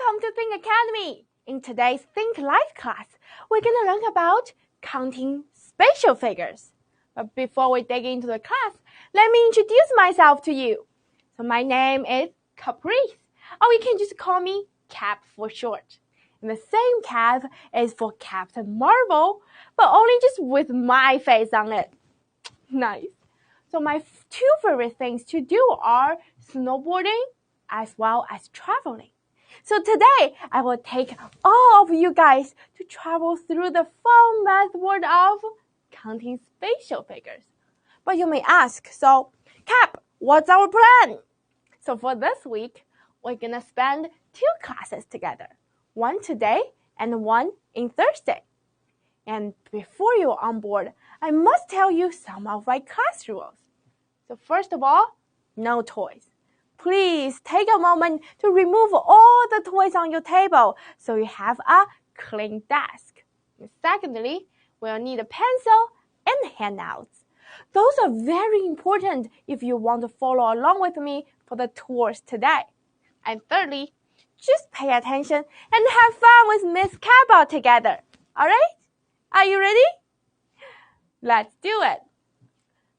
Welcome to Think Academy! In today's ThinkLive class, we're going to learn about counting spatial figures. But before we dig into the class, let me introduce myself to you. So my name is Caprice, or you can just call me Cap for short. And the same cap is for Captain Marvel, but only just with my face on it. Nice. So my two favorite things to do are snowboarding as well as traveling. So today, I will take all of you guys to travel through the fun math world of counting spatial figures. But you may ask, so Cap, what's our plan? So for this week, we're going to spend 2 classes together. One today and one in Thursday. And before you're on board, I must tell you some of my class rules. So first of all, no toys. Please take a moment to remove all the toys on your table so you have a clean desk. And secondly, we'll need a pencil and handouts. Those are very important if you want to follow along with me for the tours today. And thirdly, just pay attention and have fun with Miss Kappa together. Alright? Are you ready? Let's do it.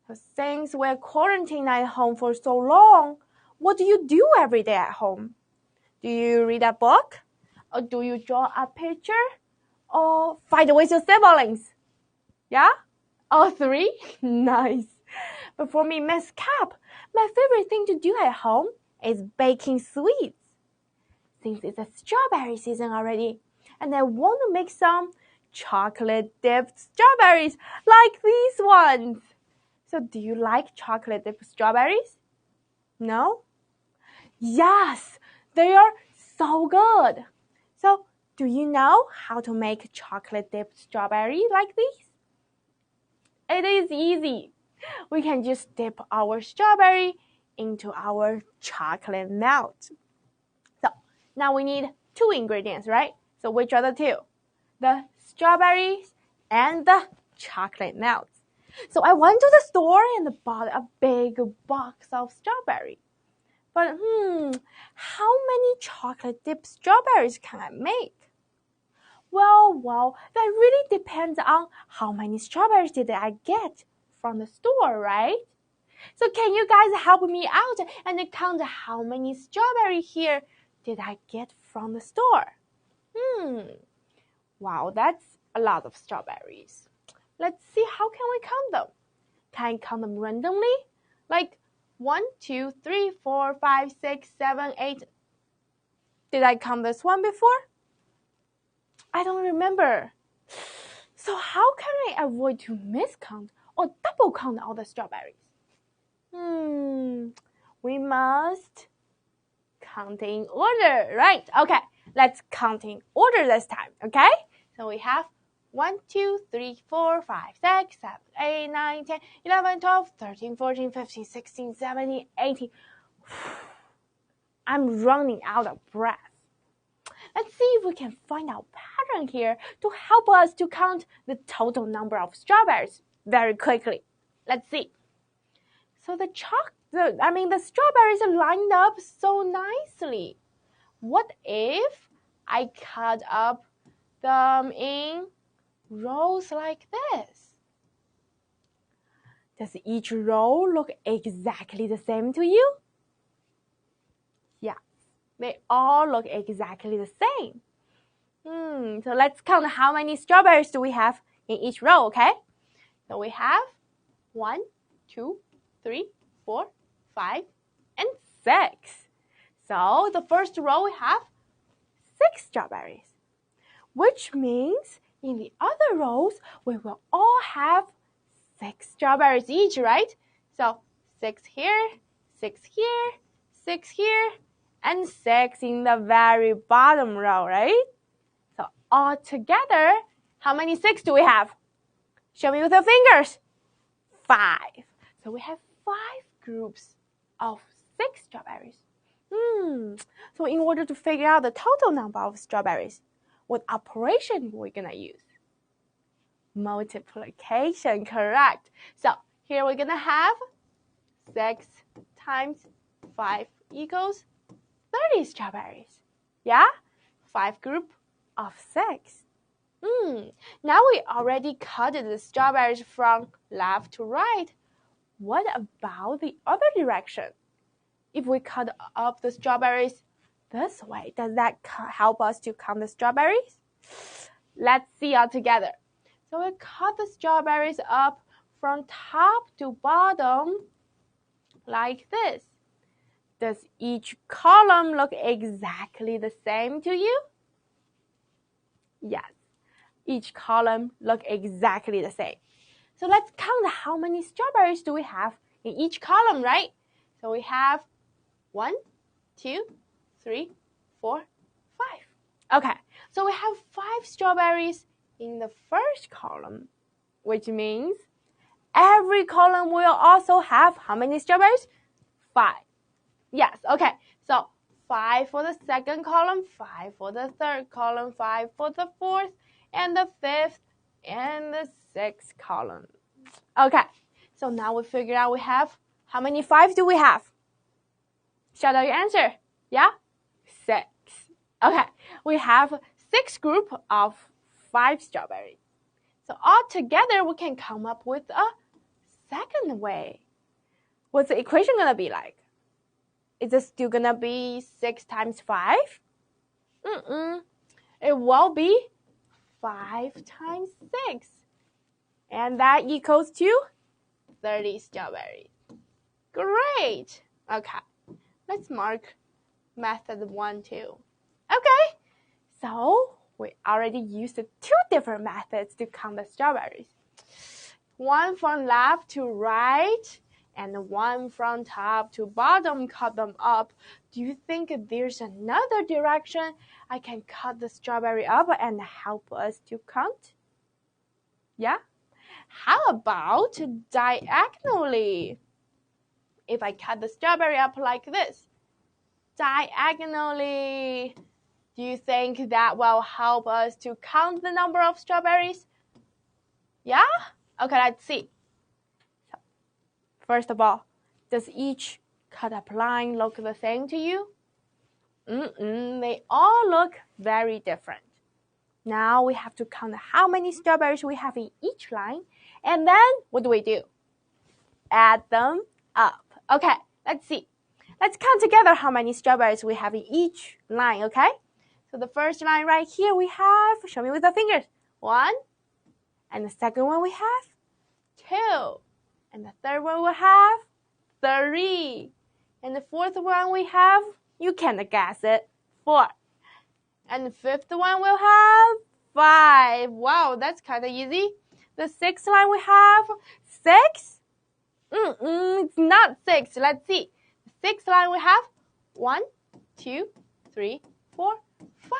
So since we're quarantined at home for so long, what do you do every day at home? Do you read a book? Or do you draw a picture? Or fight with your siblings? Yeah? All 3? Nice. But for me, Miss Cap, my favorite thing to do at home is baking sweets. Since it's a strawberry season already, and I want to make some chocolate-dipped strawberries like these ones. So do you like chocolate-dipped strawberries? No? Yes, they are so good. So do you know how to make chocolate-dipped strawberry like these? It is easy. We can just dip our strawberry into our chocolate melt. So now we need 2 ingredients, right? So which are the 2? The strawberries and the chocolate melt. So I went to the store and bought a big box of strawberry. But how many chocolate-dipped strawberries can I make? Well, that really depends on how many strawberries did I get from the store, right? So can you guys help me out and count how many strawberries here did I get from the store? Wow, that's a lot of strawberries. Let's see, how can we count them? Can I count them randomly? Like 1, 2, 3, 4, 5, 6, 7, 8. Did I count this one before? I don't remember. So how can I avoid to miscount or double count all the strawberries? We must count in order, right? Okay, let's count in order this time, okay? So we have 1, 2, 3, 4, 5, 6, 7, 8, 9, 10, 11, 12, 13, 14, 15, 16, 17, 18. I'm running out of breath. Let's see if we can find out pattern here to help us to count the total number of strawberries very quickly. Let's see. So the strawberries are lined up so nicely. What if I cut up them in rows like this? Does each row look exactly the same to you? Yeah, they all look exactly the same. So let's count how many strawberries do we have in each row, okay? So we have 1, 2, 3, 4, 5, and 6. So the first row we have 6 strawberries, which means in the other rows we will all have 6 strawberries each, right? So 6 here, 6 here, 6 here, and 6 in the very bottom row, right? So all together, how many 6 do we have? Show me with your fingers. 5. So we have 5 groups of 6 strawberries. So in order to figure out the total number of strawberries, what operation we're gonna use? Multiplication, correct. So here we're gonna have 6 times 5 equals 30 strawberries. Yeah? 5 groups of 6. Now we already cut the strawberries from left to right. What about the other direction? If we cut up the strawberries this way, does that help us to count the strawberries? Let's see all together. So we cut the strawberries up from top to bottom like this. Does each column look exactly the same to you? Yes, each column look exactly the same. So let's count how many strawberries do we have in each column, right? So we have 1, 2, 3, 4, 5. Okay, so we have 5 strawberries in the first column, which means every column will also have how many strawberries? 5. Yes, okay, so 5 for the second column, 5 for the third column, 5 for the fourth, and the fifth, and the sixth column. Okay, so now we figured out we have, how many 5s do we have? Shout out your answer. Yeah? 6. Okay, we have 6 groups of 5 strawberries. So all together, we can come up with a second way. What's the equation going to be like? Is it still going to be 6 times 5? It will be 5 times 6. And that equals to 30 strawberries. Great. Okay, let's mark method 1, 2. Okay, so we already used 2 different methods to count the strawberries. One from left to right, and one from top to bottom, cut them up. Do you think there's another direction I can cut the strawberry up and help us to count? Yeah? How about diagonally? If I cut the strawberry up like this, diagonally, do you think that will help us to count the number of strawberries? Yeah? Okay, let's see. So, first of all, does each cut up line look the same to you? They all look very different. Now we have to count how many strawberries we have in each line, and then what do? Add them up. Okay, let's see. Let's count together how many strawberries we have in each line, okay? So the first line right here we have, show me with the fingers, 1. And the second one we have 2. And the third one we have 3. And the fourth one we have, you can guess it, 4. And the fifth one we'll have 5. Wow, that's kind of easy. The sixth line we have 6. It's not 6. Let's see. The sixth line we have 1, 2, 3, 4, 5.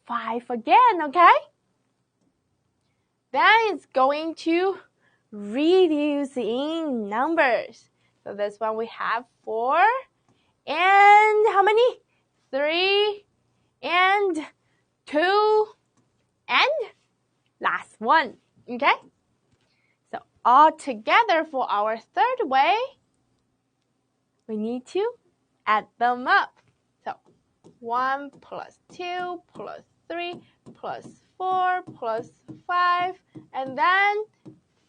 5 again, okay? Then it's going to reduce in numbers. So this one we have 4. And how many? 3 and 2 and last one, okay? So all together for our third way, we need to add them up. So 1 plus 2 plus 3 plus 4 plus 5, and then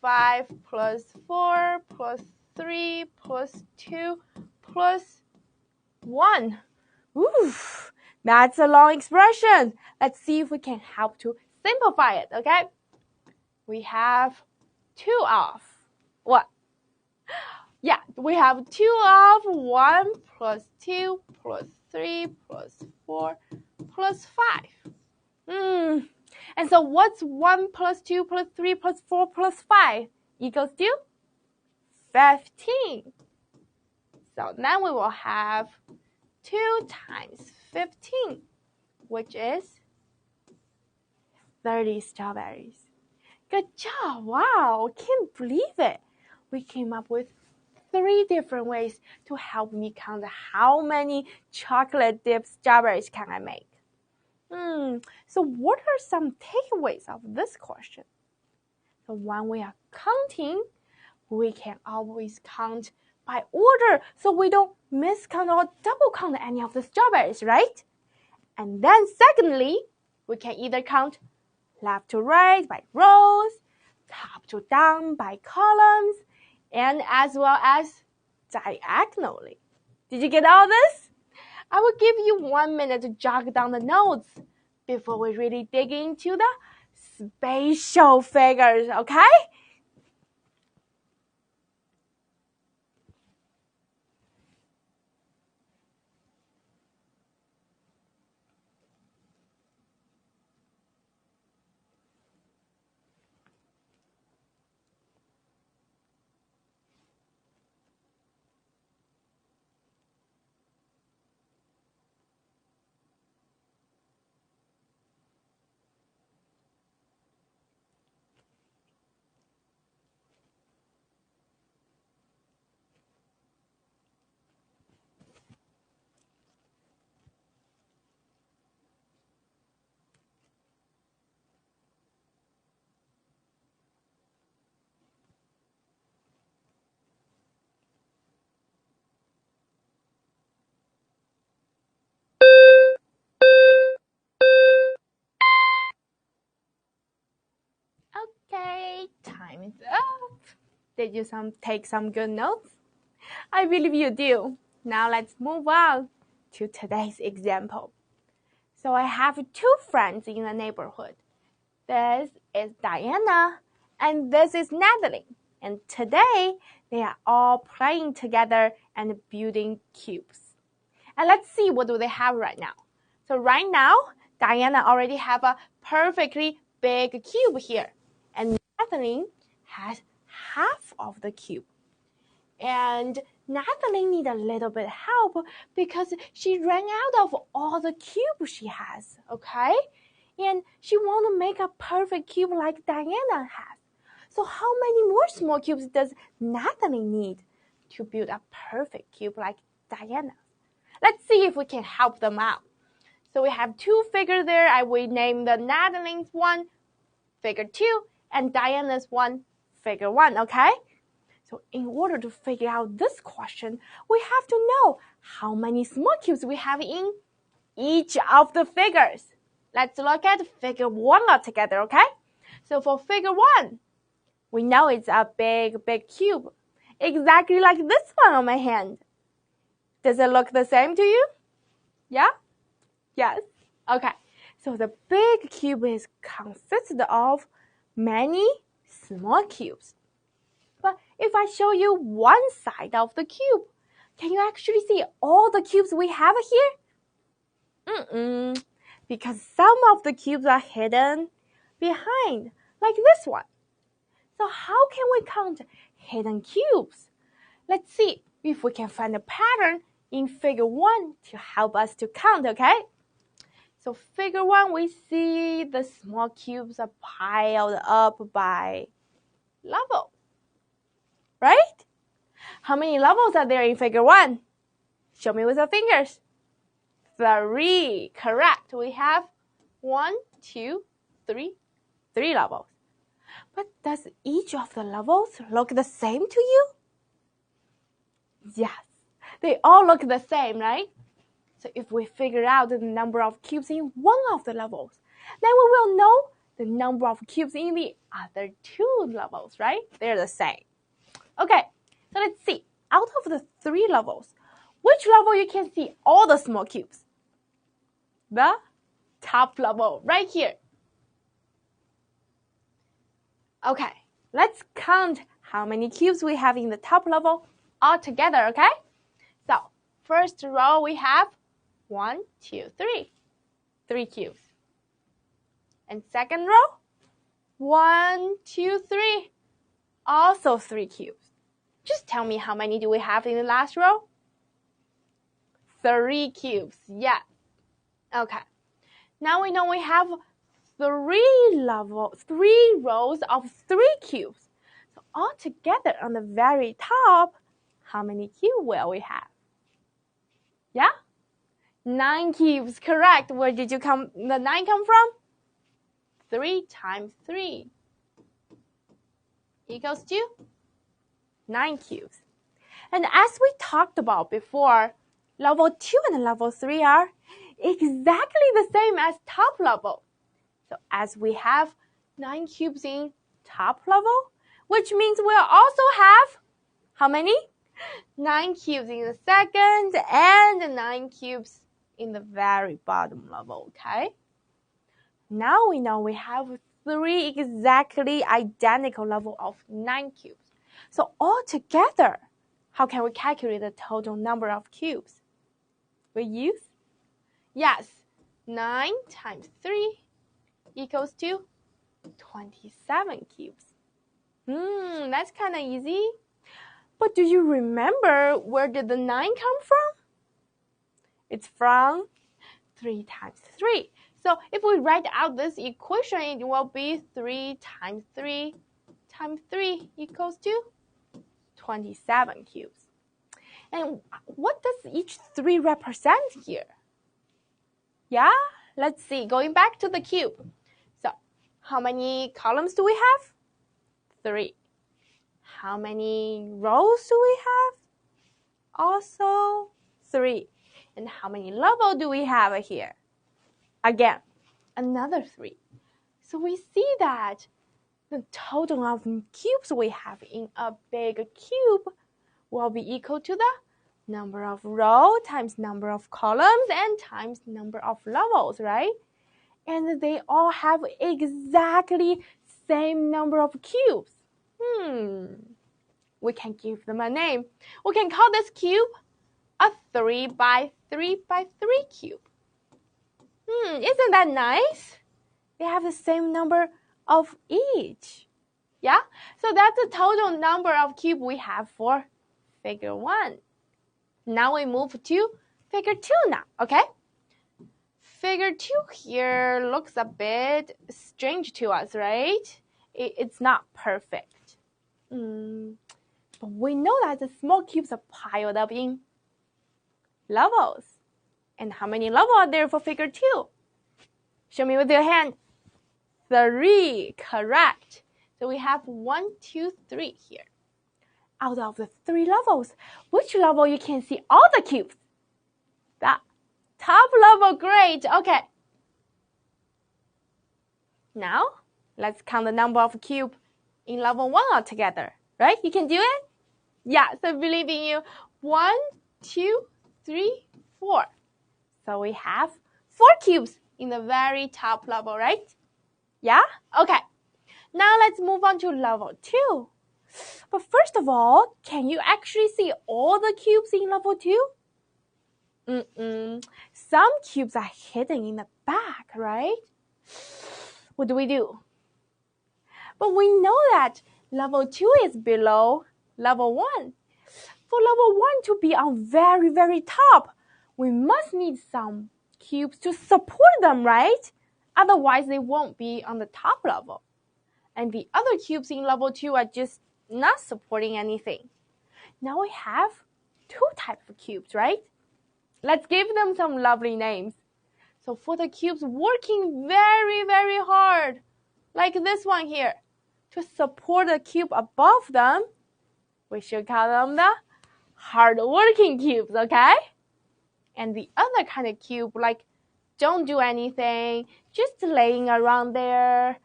5 plus 4 plus 3 plus 2 plus 1. Oof, that's a long expression. Let's see if we can help to simplify it, okay? We have 2 of what? Yeah, we have 2 of 1 plus 2 plus 3 plus 4 plus 5. And so what's 1 plus 2 plus 3 plus 4 plus 5 equals to? 15. So then we will have 2 times 15, which is 30 strawberries. Good job. Wow, can't believe it. We came up with 3 different ways to help me count how many chocolate dipped strawberries can I make. So what are some takeaways of this question? So when we are counting, we can always count by order so we don't miscount or double count any of the strawberries, right? And then secondly, we can either count left to right by rows, top to down by columns, and as well as diagonally. Did you get all this? I will give you 1 minute to jot down the notes before we really dig into the spatial figures, okay? Okay, time is up. Did you take some good notes? I believe you do. Now let's move on to today's example. So I have two friends in the neighborhood. This is Diana and this is Natalie. And today they are all playing together and building cubes. And let's see what do they have right now. So right now, Diana already have a perfectly big cube here. And Natalie has half of the cube. And Natalie needs a little bit of help because she ran out of all the cubes she has, okay? And she wants to make a perfect cube like Diana has. So how many more small cubes does Natalie need to build a perfect cube like Diana? Let's see if we can help them out. So we have two figures there. I will name the Natalie's one, figure 2, and Diana's one, figure 1, okay? So in order to figure out this question, we have to know how many small cubes we have in each of the figures. Let's look at figure 1 altogether, okay? So for figure 1, we know it's a big, big cube, exactly like this one on my hand. Does it look the same to you? Yeah? Yes. Okay. So the big cube consists of many small cubes. But if I show you one side of the cube, can you actually see all the cubes we have here? Because some of the cubes are hidden behind, like this one. So how can we count hidden cubes? Let's see if we can find a pattern in figure 1 to help us to count, okay? So figure 1, we see the small cubes are piled up by level, right? How many levels are there in figure 1? Show me with your fingers. 3, correct. We have 1, 2, 3 levels. But does each of the levels look the same to you? Yes, they all look the same, right? So if we figure out the number of cubes in one of the levels, then we will know the number of cubes in the other 2 levels, right? They're the same. Okay, so let's see. Out of the 3 levels, which level you can see all the small cubes? The top level, right here. Okay, let's count how many cubes we have in the top level all together, okay? So, first row we have 1, 2, 3. 3 cubes. And second row, 1, 2, 3. Also 3 cubes. Just tell me how many do we have in the last row? 3 cubes, yeah. Okay. Now we know we have 3 rows of 3 cubes. So all together on the very top, how many cubes will we have? Yeah? 9 cubes, correct. Where did the 9 come from? 3 times 3 equals to 9 cubes. And as we talked about before, level 2 and level 3 are exactly the same as top level. So as we have 9 cubes in top level, which means we'll also have how many? 9 cubes in the second and 9 cubes in the very bottom level, okay? Now we know we have 3 exactly identical level of 9 cubes. So altogether, how can we calculate the total number of cubes? We use? Yes, 9 times 3 equals to 27 cubes. That's kind of easy. But do you remember where did the 9 come from? It's from 3 times 3. So if we write out this equation, it will be 3 times 3 times 3 equals to 27 cubes. And what does each 3 represent here? Yeah, let's see. Going back to the cube. So how many columns do we have? 3. How many rows do we have? Also 3. And how many levels do we have here? Again, another 3. So we see that the total of cubes we have in a big cube will be equal to the number of rows times number of columns and times number of levels, right? And they all have exactly same number of cubes. We can give them a name. We can call this cube a 3 by 3 by 3 cube. Isn't that nice? They have the same number of each. Yeah? So that's the total number of cubes we have for figure 1. Now we move to figure 2 now, okay? Figure 2 here looks a bit strange to us, right? It's not perfect. But we know that the small cubes are piled up in levels. And how many levels are there for figure 2? Show me with your hand. 3, correct. So we have 1, 2, 3 here. Out of the 3 levels, which level you can see all the cubes? The top level, great. Okay. Now, let's count the number of cubes in level 1 altogether. Right? You can do it? Yeah, so I believe in you. 1, 2, 3, 4. So we have 4 cubes in the very top level, right? Yeah? Okay. Now let's move on to level 2. But first of all, can you actually see all the cubes in level 2? Some cubes are hidden in the back, right? What do? But we know that level 2 is below level 1. For level 1 to be on very, very top, we must need some cubes to support them, right? Otherwise, they won't be on the top level. And the other cubes in level 2 are just not supporting anything. Now we have 2 types of cubes, right? Let's give them some lovely names. So for the cubes working very, very hard, like this one here, to support the cube above them, we should call them the hard-working cubes, okay? And the other kind of cube, like don't do anything, just laying around there,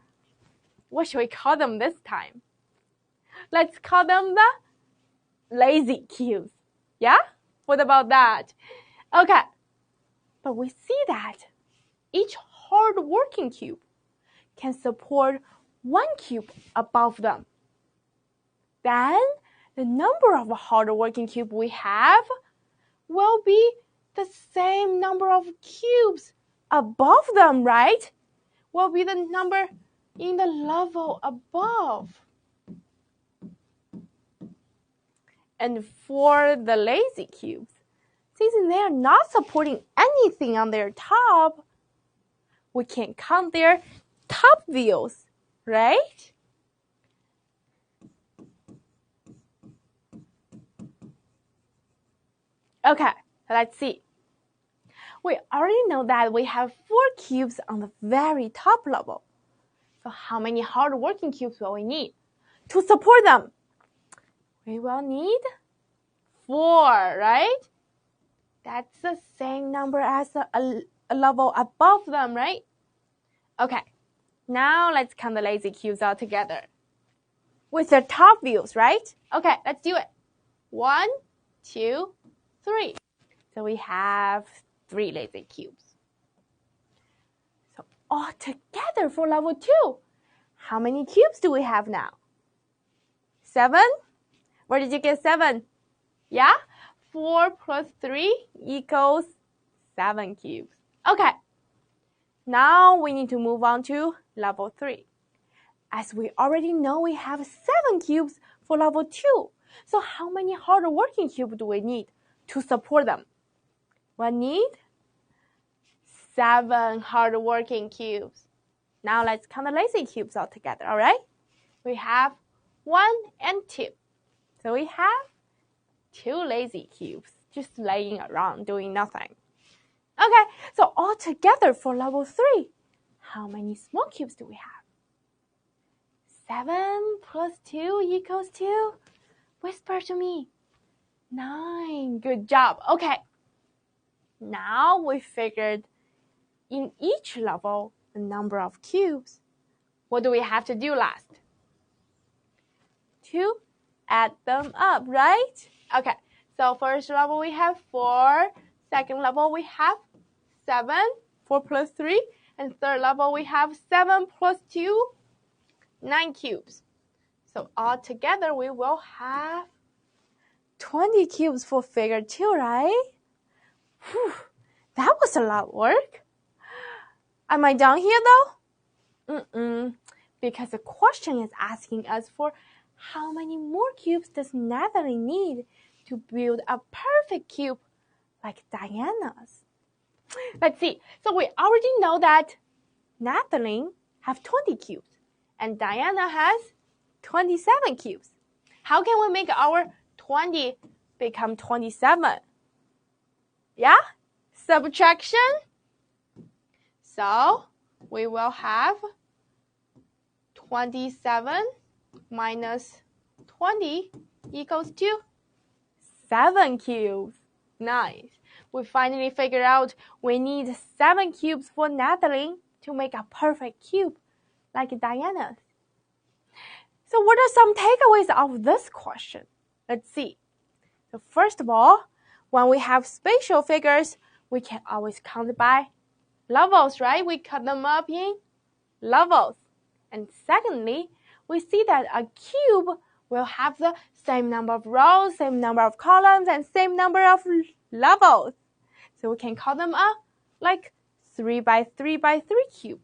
what should we call them this time? Let's call them the lazy cubes. Yeah? What about that? Okay. But we see that each hard-working cube can support 1 cube above them. Then the number of hard-working cubes we have will be the same number of cubes above them, right? Will be the number in the level above. And for the lazy cubes, since they are not supporting anything on their top, we can count their top views, right? Okay, let's see. We already know that we have 4 cubes on the very top level. So how many hard-working cubes will we need to support them? We will need 4, right? That's the same number as a a level above them, right? Okay, now let's count the lazy cubes all together. With the top views, right? Okay, let's do it. 1, 2, 3. So we have 3 lazy cubes. So all together for level 2, how many cubes do we have now? 7? Where did you get 7? Yeah? 4 plus 3 equals 7 cubes. Okay. Now we need to move on to level 3. As we already know, we have 7 cubes for level 2. So how many hard-working cubes do we need to support them? We need 7 hard-working cubes. Now let's count the lazy cubes all together, all right? We have 1 and 2. So we have 2 lazy cubes just laying around doing nothing. Okay, so all together for level 3, how many small cubes do we have? 7 plus 2 equals 2. Whisper to me. 9. Good job. Okay. Now we figured in each level the number of cubes. What do we have to do last? To add them up, right? Okay. So first level we have 4. Second level we have 7. 4 plus 3. And third level we have 7 plus 2. 9 cubes. So all together we will have 20 cubes for figure 2, right? Whew, that was a lot of work. Am I done here though? Because the question is asking us for how many more cubes does Natalie need to build a perfect cube like Diana's? Let's see. So we already know that Natalie has 20 cubes and Diana has 27 cubes. How can we make our 20 become 27? Yeah? Subtraction. So we will have 27 minus 20 equals to 7 cubes. Nice. We finally figured out we need 7 cubes for Natalie to make a perfect cube like Diana's. So what are some takeaways of this question? Let's see. So first of all, when we have spatial figures, we can always count by levels, right? We cut them up in levels. And secondly, we see that a cube will have the same number of rows, same number of columns, and same number of levels. So we can call them a like 3 by 3 by 3 cube,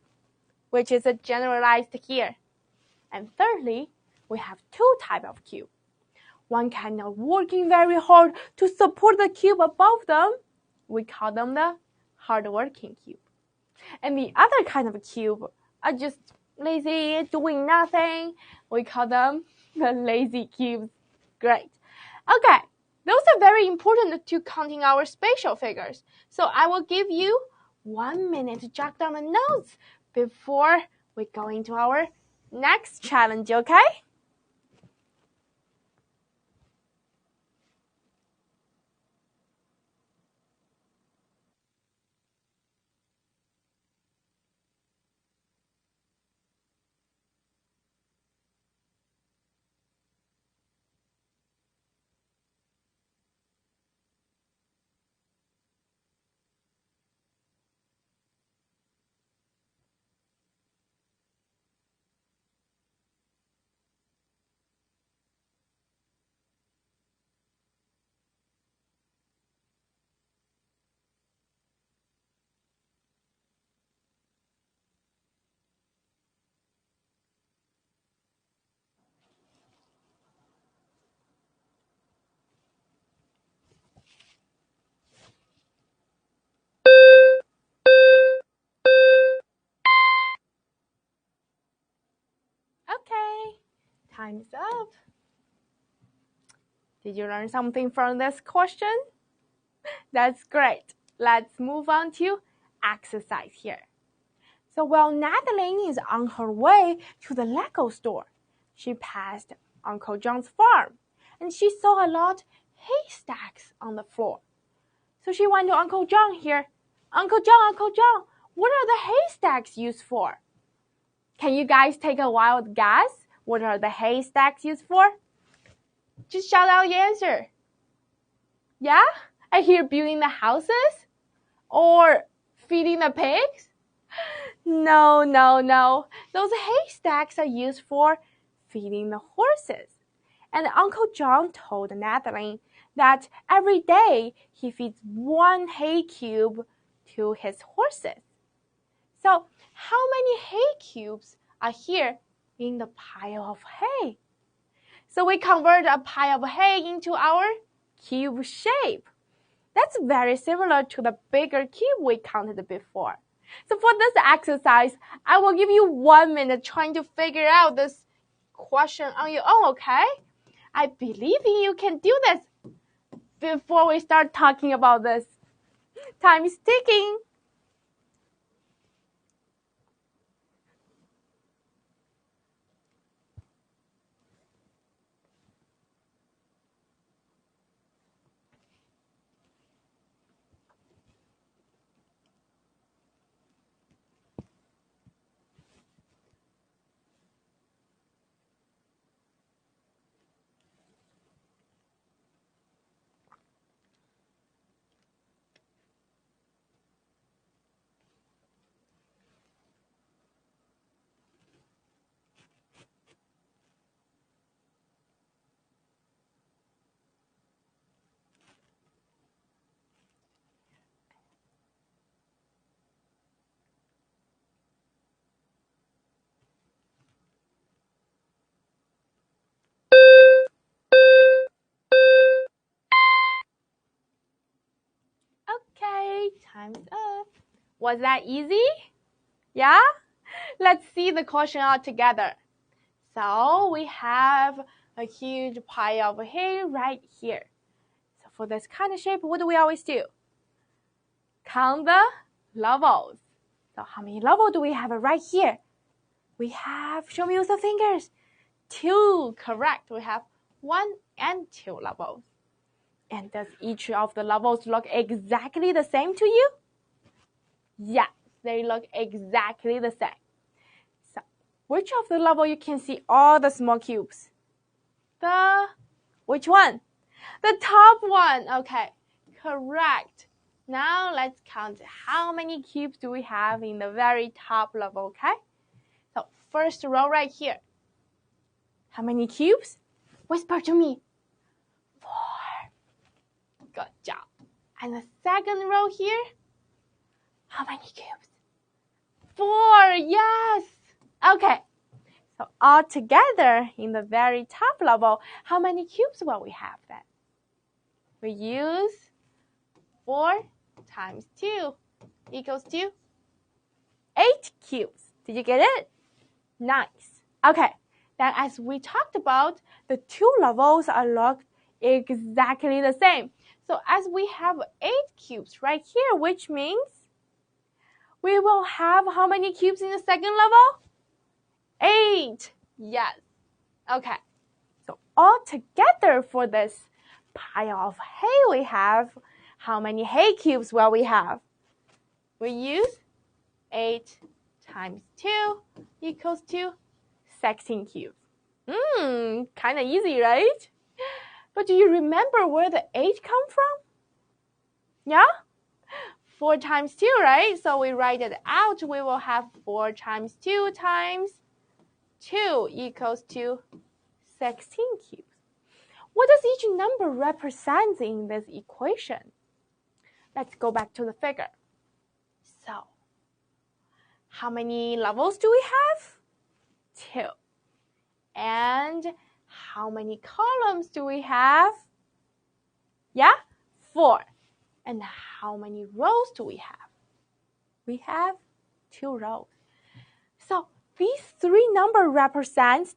which is a generalized here. And thirdly, we have 2 types of cube. One kind of working very hard to support the cube above them. We call them the hard-working cube. And the other kind of cube are just lazy, doing nothing. We call them the lazy cubes. Great. Okay, those are very important to counting our spatial figures. So I will give you 1 minute to jot down the notes before we go into our next challenge, okay? Okay, time's up. Did you learn something from this question? That's great. Let's move on to exercise here. So while Natalie is on her way to the Lego store, she passed Uncle John's farm and she saw a lot of haystacks on the floor. So she went to Uncle John here. Uncle John, what are the haystacks used for? Can you guys take a wild guess? What are the haystacks used for? Just shout out your answer. Yeah? I hear building the houses? Or feeding the pigs? No. Those haystacks are used for feeding the horses. And Uncle John told Natalie that every day he feeds 1 hay cube to his horses. So how many hay cubes are here in the pile of hay? So we convert a pile of hay into our cube shape. That's very similar to the bigger cube we counted before. So for this exercise, I will give you 1 minute trying to figure out this question on your own, okay? I believe you can do this before we start talking about this. Time is ticking. Okay, time's up. Was that easy? Yeah? Let's see the question all together. So we have a huge pile of hay right here. So for this kind of shape, what do we always do? Count the levels. So how many levels do we have right here? We have, show me with the fingers, 2, correct. We have 1 and 2 levels. And does each of the levels look exactly the same to you? Yes, they look exactly the same. So, which of the level you can see all the small cubes? Which one? The top one. Okay, correct. Now let's count how many cubes do we have in the very top level, okay? So, first row right here. How many cubes? Whisper to me. 4. Good job. And the second row here. How many cubes? 4. Yes. Okay. So all together in the very top level, how many cubes will we have then? We use 4 times 2 equals to 8 cubes. Did you get it? Nice. Okay. Then as we talked about, the 2 levels are looked exactly the same. So as we have 8 cubes right here, which means we will have how many cubes in the second level? 8. Yes. Okay. So all together for this pile of hay we have, how many hay cubes will we have? We use 8 times 2 equals to 16 cubes. Kind of easy, right? But do you remember where the 8 come from? Yeah? 4 times 2, right? So we write it out. We will have 4 times 2 times 2 equals to 16 cubes. What does each number represent in this equation? Let's go back to the figure. So, how many levels do we have? 2. And how many columns do we have? Yeah, 4. And how many rows do we have? We have 2 rows. So these 3 numbers represent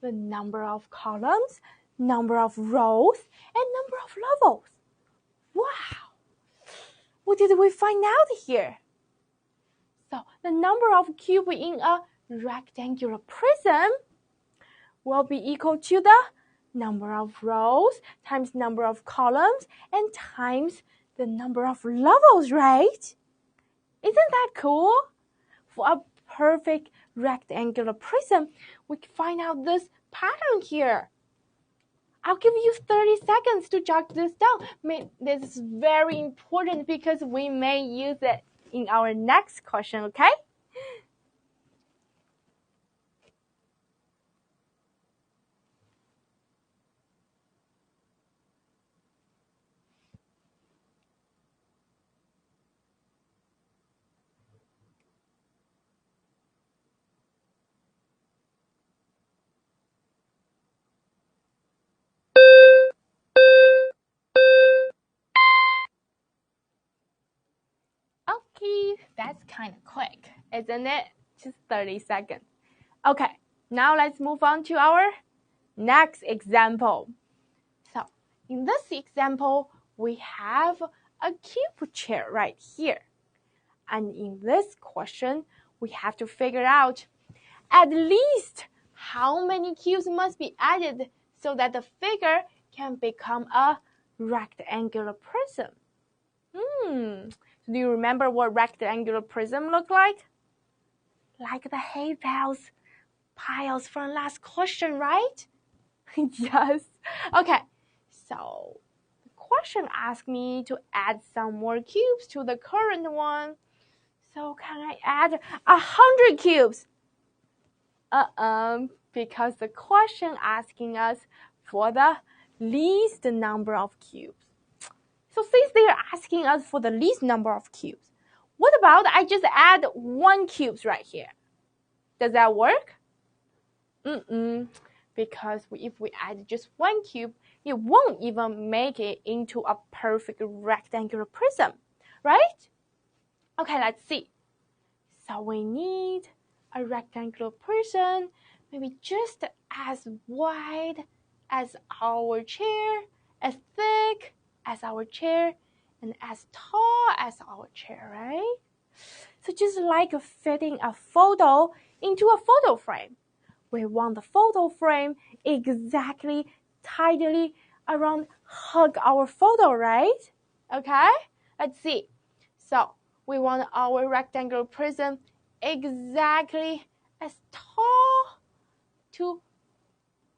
the number of columns, number of rows, and number of levels. Wow! What did we find out here? So the number of cubes in a rectangular prism will be equal to the number of rows times number of columns and times the number of levels, right? Isn't that cool? For a perfect rectangular prism, we can find out this pattern here. I'll give you 30 seconds to jot this down. This is very important because we may use it in our next question, okay? Okay, that's kind of quick, isn't it? Just 30 seconds. Okay, now let's move on to our next example. So, in this example, we have a cube chair right here. And in this question, we have to figure out at least how many cubes must be added so that the figure can become a rectangular prism. Do you remember what rectangular prism look like? Like the hay bales piles from last question, right? Yes. Okay, so the question asked me to add some more cubes to the current one. So can I add 100 cubes? Because the question asking us for the least number of cubes. So since they are asking us for the least number of cubes, what about I just add 1 cube right here? Does that work? Because if we add just 1 cube, it won't even make it into a perfect rectangular prism, right? Okay, let's see. So we need a rectangular prism, maybe just as wide as our chair, as thick as our chair, and as tall as our chair, right? So just like fitting a photo into a photo frame. We want the photo frame exactly tightly around hug our photo, right? Okay, let's see. So we want our rectangular prism exactly as tall to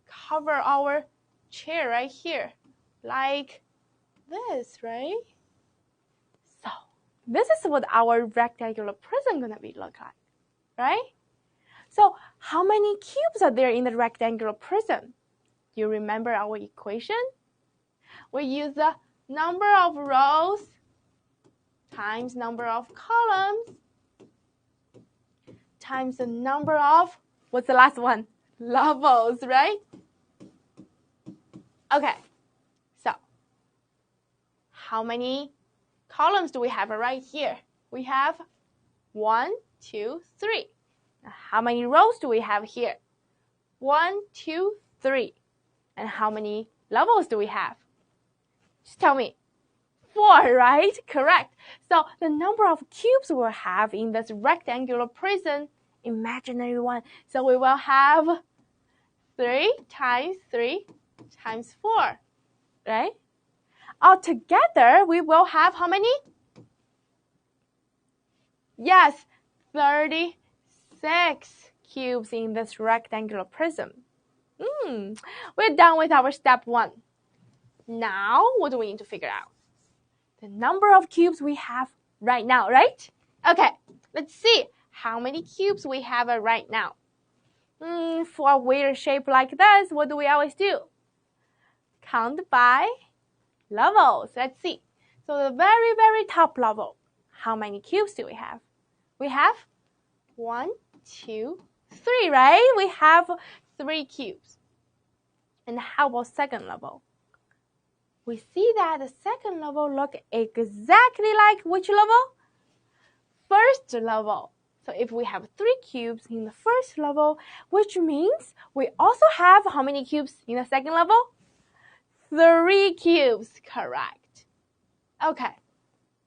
cover our chair right here, like this, right? So this is what our rectangular prism gonna be look like, right? So how many cubes are there in the rectangular prism? Do you remember our equation? We use the number of rows times number of columns times the number of, what's the last one? Levels, right? Okay, so how many columns do we have right here? We have 1, 2, 3. Now, how many rows do we have here? 1, 2, 3. And how many levels do we have? Just tell me. 4, right? Correct. So the number of cubes we'll have in this rectangular prism, imaginary one. So we will have 3 times 3 times 4, right? Altogether, we will have how many? Yes, 36 cubes in this rectangular prism. We're done with our step 1. Now, what do we need to figure out? The number of cubes we have right now, right? Okay, let's see how many cubes we have right now. For a weird shape like this, what do we always do? Count by levels. Let's see. So the very, very top level, how many cubes do we have? We have 1, 2, 3, right? We have 3 cubes. And how about second level? We see that the second level look exactly like which level? First level. So if we have 3 cubes in the first level, which means we also have how many cubes in the second level? 3 cubes, correct. Okay,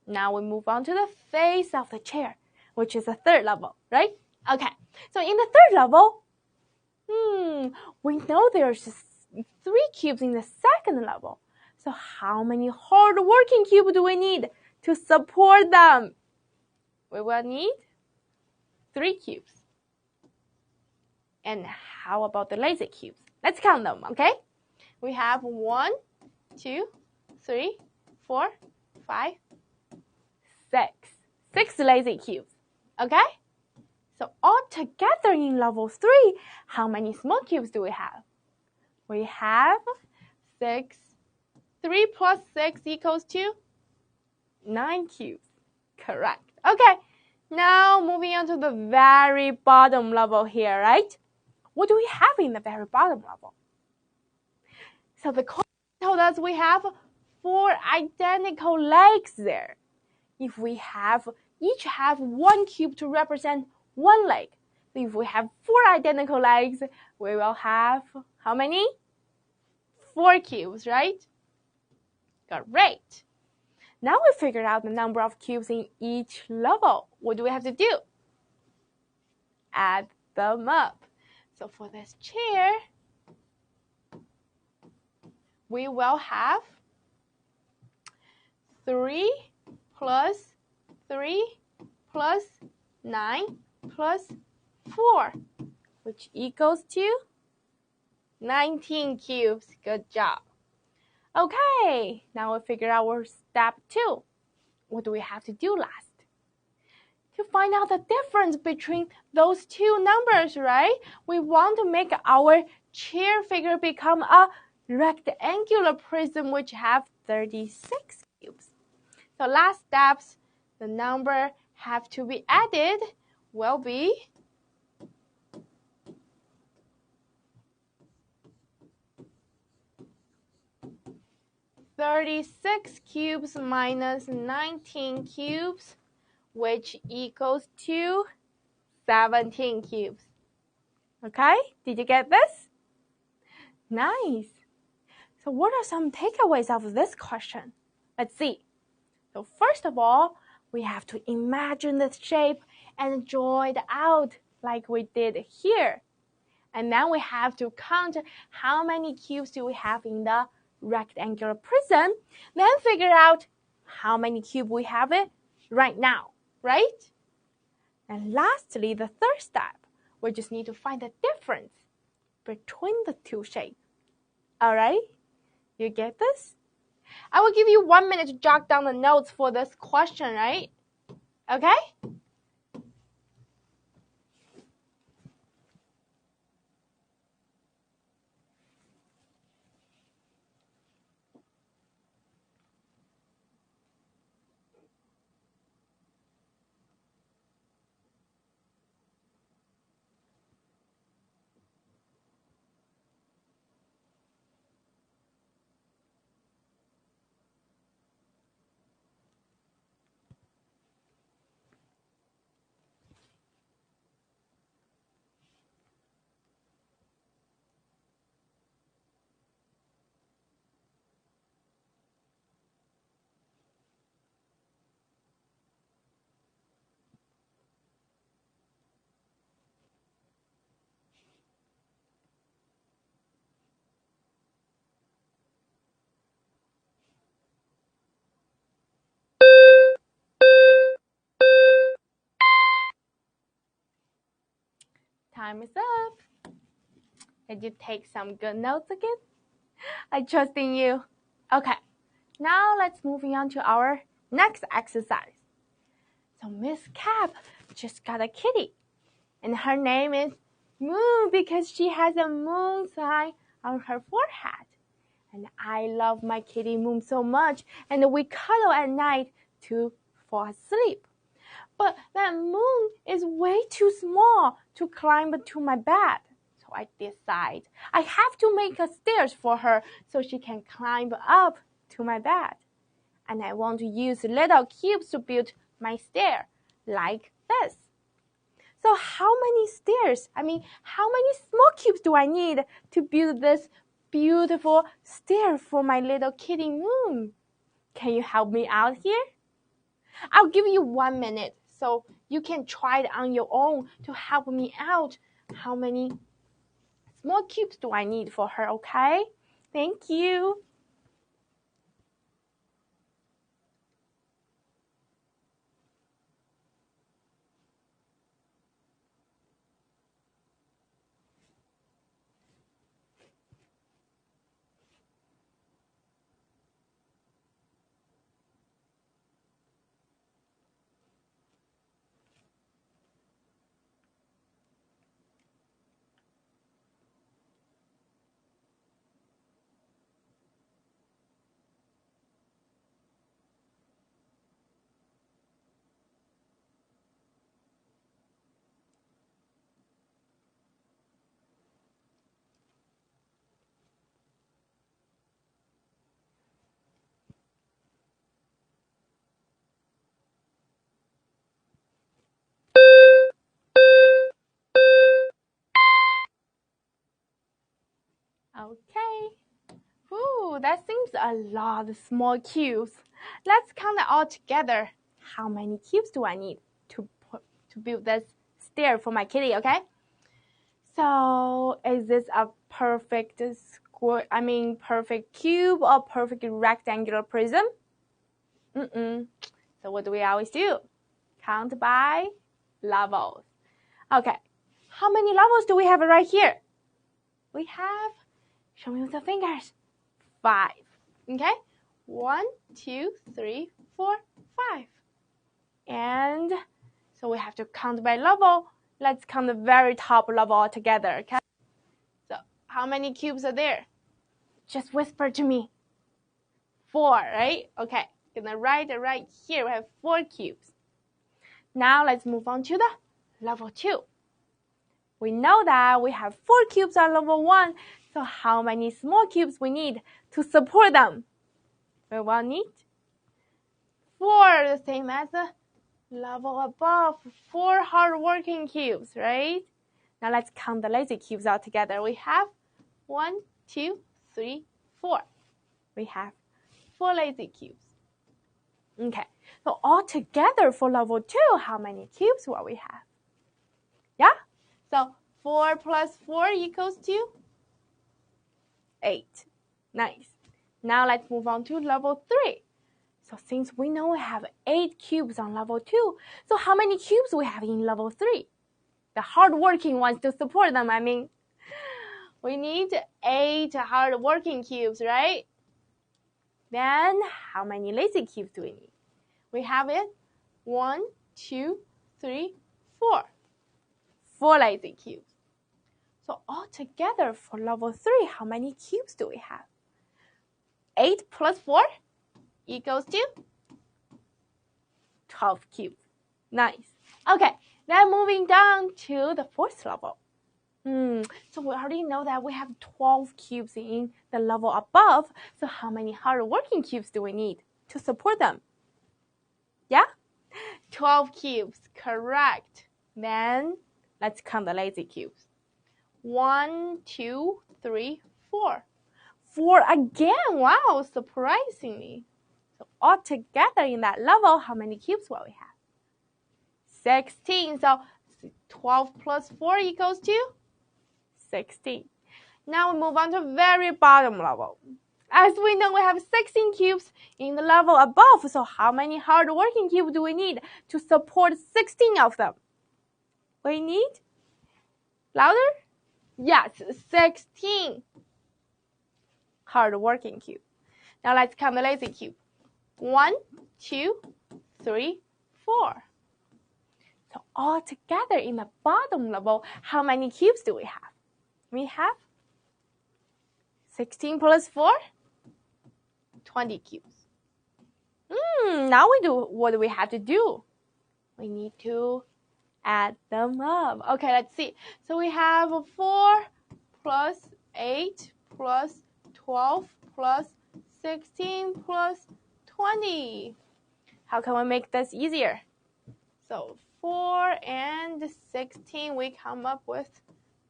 now we move on to the face of the chair, which is the third level, right? Okay, so in the third level, we know there's just 3 cubes in the second level. So how many hard-working cubes do we need to support them? we will need 3 cubes. And how about the lazy cubes? Let's count them, okay? We have 1, 2, 3, 4, 5, 6. 6 lazy cubes, okay? So altogether in level 3, how many small cubes do we have? We have 6. 3 plus 6 equals to 9 cubes. Correct. Okay, now moving on to the very bottom level here, right? What do we have in the very bottom level? So the question told us we have 4 identical legs there. If we each have 1 cube to represent 1 leg. So if we have 4 identical legs, we will have how many? 4 cubes, right? Great. Now we figured out the number of cubes in each level. What do we have to do? Add them up. So for this chair, we will have 3 plus 3 plus 9 plus 4, which equals to 19 cubes. Good job. Okay, now we figure out our step 2. What do we have to do last? To find out the difference between those 2 numbers, right? We want to make our chair figure become a rectangular prism which have 36 cubes. So last steps, the number have to be added will be 36 cubes minus 19 cubes, which equals to 17 cubes. Okay, did you get this? Nice. So what are some takeaways of this question? Let's see. So first of all, we have to imagine this shape and draw it out like we did here. And then we have to count how many cubes do we have in the rectangular prism, then figure out how many cubes we have it right now, right? And lastly, the third step, we just need to find the difference between the 2 shapes. All right? You get this? I will give you 1 minute to jot down the notes for this question, right? Okay? Time is up. Did you take some good notes again? I trust in you. Okay, now let's move on to our next exercise. So Miss Cap just got a kitty, and her name is Moon because she has a moon sign on her forehead. And I love my kitty Moon so much, and we cuddle at night to fall asleep. But that Moon is way too small to climb to my bed. So I decide I have to make a stairs for her so she can climb up to my bed. And I want to use little cubes to build my stair, like this. So how many how many small cubes do I need to build this beautiful stair for my little kitty Moon? Can you help me out here? I'll give you 1 minute so you can try it on your own to help me out. How many small cubes do I need for her, okay? Thank you. Okay. Ooh, that seems a lot of small cubes. Let's count it all together. How many cubes do I need to build this stair for my kitty, okay? So, is this a perfect square, perfect cube or perfect rectangular prism? So what do we always do? Count by levels. Okay, how many levels do we have right here? We have, show me with the fingers, 5. Okay, 1, 2, 3, 4, 5. And so we have to count by level. Let's count the very top level all together, okay? So how many cubes are there? Just whisper to me. 4, right? Okay, gonna write it right here. We have 4 cubes. Now let's move on to the level 2. We know that we have 4 cubes on level 1, so how many small cubes we need to support them? We will need 4, the same as the level above, 4 hard-working cubes, right? Now let's count the lazy cubes out together. We have 1, 2, 3, 4. We have 4 lazy cubes. Okay, so all together for level 2, how many cubes will we have? Yeah? So 4 plus 4 equals to 8. Nice. Now let's move on to level 3. So since we know we have 8 cubes on level 2, so how many cubes we have in level 3? The hard-working ones to support them, we need 8 hard-working cubes, right? Then how many lazy cubes do we need? We have it 1, 2, 3, 4. 4 lazy cubes. So altogether for level 3, how many cubes do we have? 8 plus 4 equals to 12 cubes. Nice. Okay, then moving down to the 4th level. So we already know that we have 12 cubes in the level above. So how many hard-working cubes do we need to support them? Yeah? 12 cubes, correct. Then let's count the lazy cubes. 1, 2, 3, 4. 4 again, wow, surprisingly. So altogether in that level, how many cubes will we have? 16, so 12 plus 4 equals to 16. Now we move on to very bottom level. As we know, we have 16 cubes in the level above, so how many hard-working cubes do we need to support 16 of them? We need, louder? Yes, 16 hard-working cubes. Now let's count the lazy cube. 1, 2, 3, 4. So all together in the bottom level, how many cubes do we have? We have 16 plus 4, 20 cubes. Now what do we have to do? We need to add them up. Okay, let's see. So we have 4 plus 8 plus 12 plus 16 plus 20. How can we make this easier? So 4 and 16, we come up with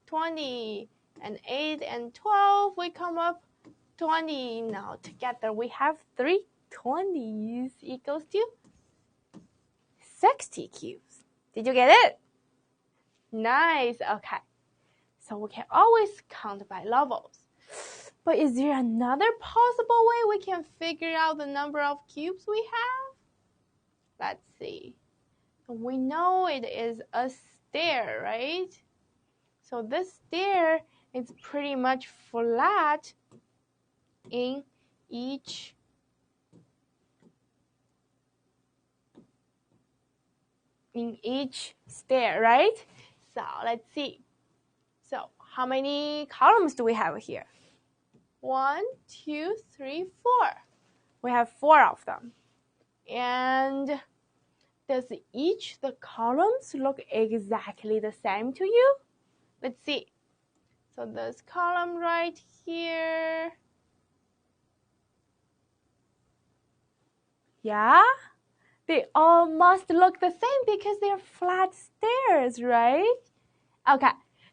20. And 8 and 12, we come up 20. Now together we have 3 20s equals to 60 cubes. Did you get it? Nice. Okay. So we can always count by levels. But is there another possible way we can figure out the number of cubes we have? Let's see. We know it is a stair, right? So this stair is pretty much flat in each stair, right? So let's see. So how many columns do we have here? 1, 2, 3, 4. We have 4 of them. And does each the columns look exactly the same to you? Let's see. So this column right here. Yeah? They all must look the same because they're flat stairs, right? Okay,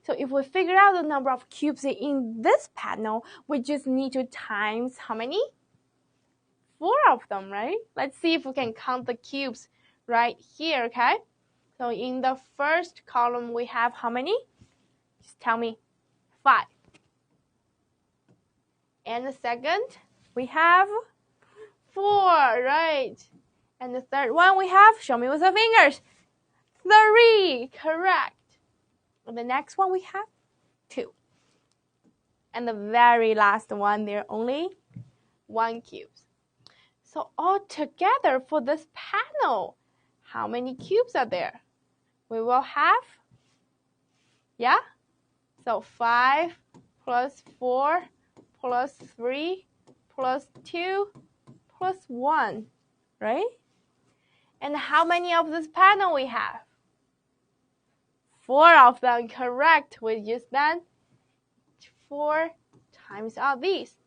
So if we figure out the number of cubes in this panel, we just need to times how many? 4 of them, right? Let's see if we can count the cubes right here, okay? So in the first column, we have how many? Just tell me. 5. And the second, we have 4, right? And the third one we have, show me with the fingers, 3, correct. And the next one we have 2. And the very last one, there are only 1 cube. So altogether for this panel, how many cubes are there? We will have, yeah? So 5 plus 4 plus 3 plus 2 plus 1, right? And how many of this panel we have? 4 of them, correct. We just done 4 times all these.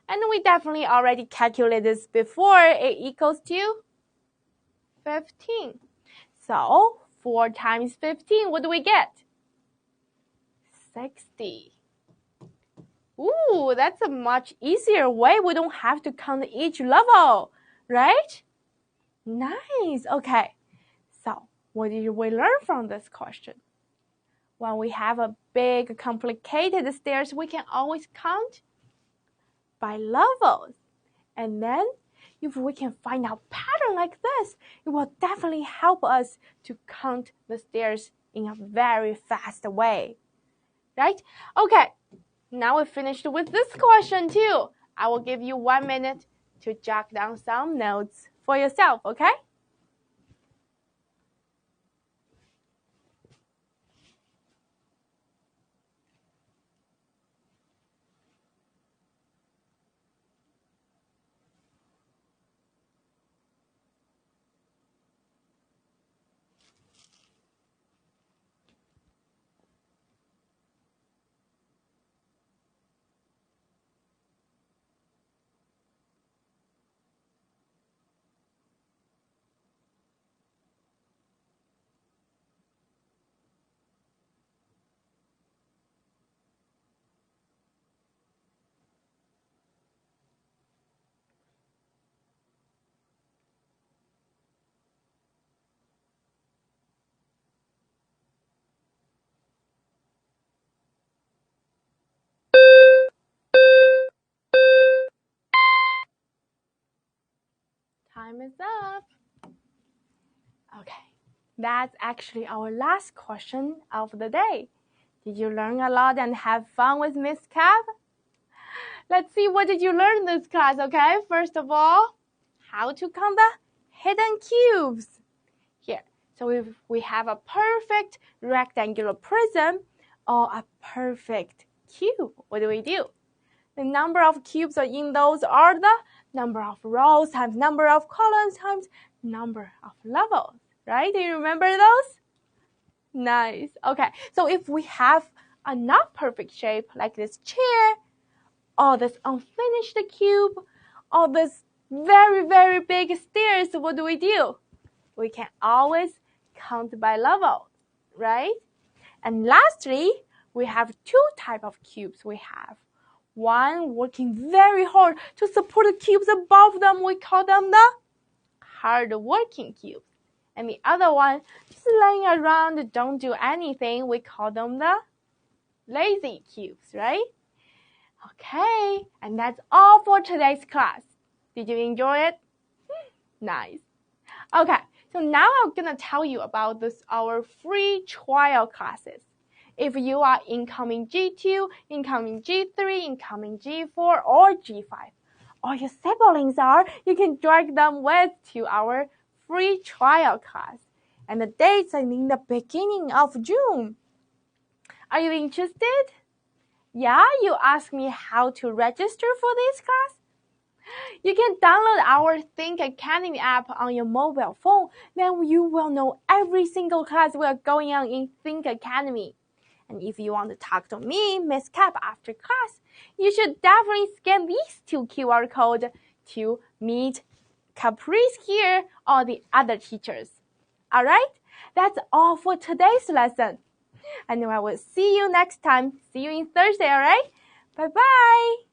And we definitely already calculated this before. It equals to 15. So 4 times 15, what do we get? 60. Ooh, that's a much easier way. We don't have to count each level, right? Nice. Okay. So what did we learn from this question? When we have a big, complicated stairs, we can always count by levels. And then if we can find out pattern like this, it will definitely help us to count the stairs in a very fast way. Right? Okay, now we finished with this question too. I will give you 1 minute to jot down some notes for yourself, okay? Time is up. Okay, that's actually our last question of the day. Did you learn a lot and have fun with Miss Cab? Let's see, what did you learn in this class, okay? First of all, how to count the hidden cubes. Here, so if we have a perfect rectangular prism or a perfect cube, what do? The number of cubes in those are the number of rows times number of columns times number of levels, right? Do you remember those? Nice. Okay, so if we have a not perfect shape like this chair, or this unfinished cube, or this very, very big stairs, what do? We can always count by level, right? And lastly, we have 2 types of cubes. We have one working very hard to support the cubes above them. We call them the hard working cubes. And the other one, just laying around, don't do anything. We call them the lazy cubes, right? Okay, and that's all for today's class. Did you enjoy it? Nice. Okay, so now I'm gonna tell you about our free trial classes. If you are incoming G2, incoming G3, incoming G4, or G5, or your siblings are, you can drag them with to our free trial class. And the dates are in the beginning of June. Are you interested? Yeah, you asked me how to register for this class? You can download our Think Academy app on your mobile phone. Then you will know every single class we are going on in Think Academy. And if you want to talk to me, Miss Cap, after class, you should definitely scan these 2 QR codes to meet Caprice here or the other teachers. Alright? That's all for today's lesson. And I will see you next time. See you in Thursday, alright? Bye-bye!